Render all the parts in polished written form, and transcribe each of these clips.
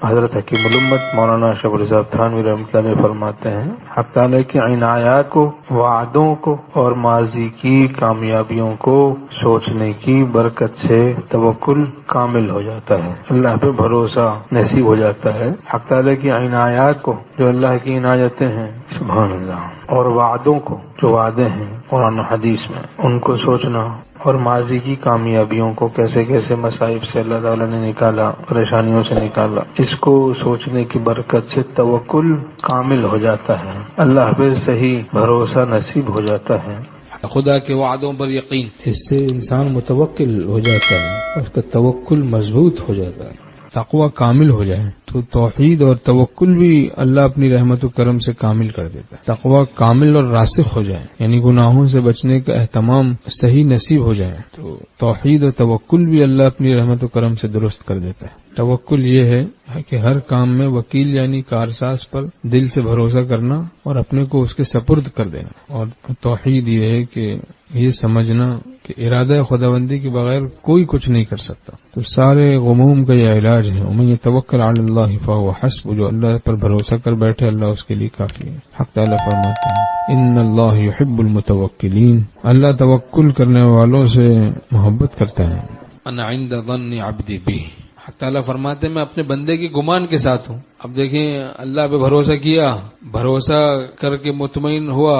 حضرت حکیم الامت مولانا اشرف علی صاحب تھانوی رحمۃ اللہ علیہ فرماتے ہیں، حق تعالیٰ کی عنایات کو، وعدوں کو اور ماضی کی کامیابیوں کو سوچنے کی برکت سے توکل کامل ہو جاتا ہے، اللہ پہ بھروسہ نصیب ہو جاتا ہے۔ حق تعالیٰ کی عنایات کو، جو اللہ کی عنایتیں ہیں، سبحان اللہ، اور وعدوں کو، جو وعدے ہیں قرآن و حدیث میں، ان کو سوچنا، اور ماضی کی کامیابیوں کو، کیسے کیسے مصائب سے اللہ تعالیٰ نے نکالا، پریشانیوں سے نکالا، اس کو سوچنے کی برکت سے توکل کامل ہو جاتا ہے، اللہ پہ صحیح بھروسہ نصیب ہو جاتا ہے، خدا کے وعدوں پر یقین، اس سے انسان متوکل ہو جاتا ہے، اس کا توکل مضبوط ہو جاتا ہے، تقوی کامل ہو جائے تو توحید اور توکل بھی اللہ اپنی رحمت و کرم سے کامل کر دیتا ہے۔ تقوی کامل اور راسخ ہو جائے، یعنی گناہوں سے بچنے کا اہتمام صحیح نصیب ہو جائے، تو توحید اور توکل بھی اللہ اپنی رحمت و کرم سے درست کر دیتا ہے۔ توکل یہ ہے کہ ہر کام میں وکیل یعنی کارساز پر دل سے بھروسہ کرنا اور اپنے کو اس کے سپرد کر دینا، اور توحید یہ ہے کہ یہ سمجھنا کہ ارادہ خداوندی کے بغیر کوئی کچھ نہیں کر سکتا۔ تو سارے غموم کا یہ علاج ہے، ومن یتوکل علی اللہ فہو حسبہ، جو اللہ پر بھروسہ کر بیٹھے اللہ اس کے لیے کافی ہے۔ حق تعالیٰ فرماتے ہیں ان اللہ یحب المتوکلین، اللہ توکل کرنے والوں سے محبت کرتا ہے۔ انا عند ظن عبدی بی، حق تعالیٰ فرماتے ہیں میں اپنے بندے کی گمان کے ساتھ ہوں۔ اب دیکھیں، اللہ پہ بھروسہ کیا، بھروسہ کر کے مطمئن ہوا،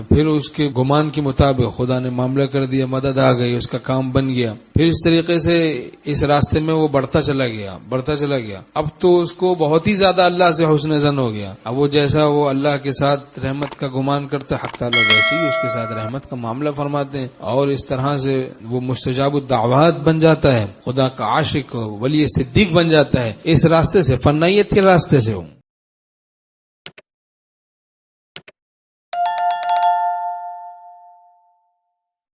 پھر اس کے گمان کے مطابق خدا نے معاملہ کر دیا، مدد آ گئی، اس کا کام بن گیا، پھر اس طریقے سے اس راستے میں وہ بڑھتا چلا گیا۔ اب تو اس کو بہت ہی زیادہ اللہ سے حسن ظن ہو گیا۔ اب وہ جیسا وہ اللہ کے ساتھ رحمت کا گمان کرتا حق تعالیٰ ویسے ہی اس کے ساتھ رحمت کا معاملہ فرماتے ہیں، اور اس طرح سے وہ مستجاب الدعوات بن جاتا ہے، خدا کا عاشق ولی صدیق بن جاتا ہے، اس راستے سے، فنائیت کے راستے سے ہوں۔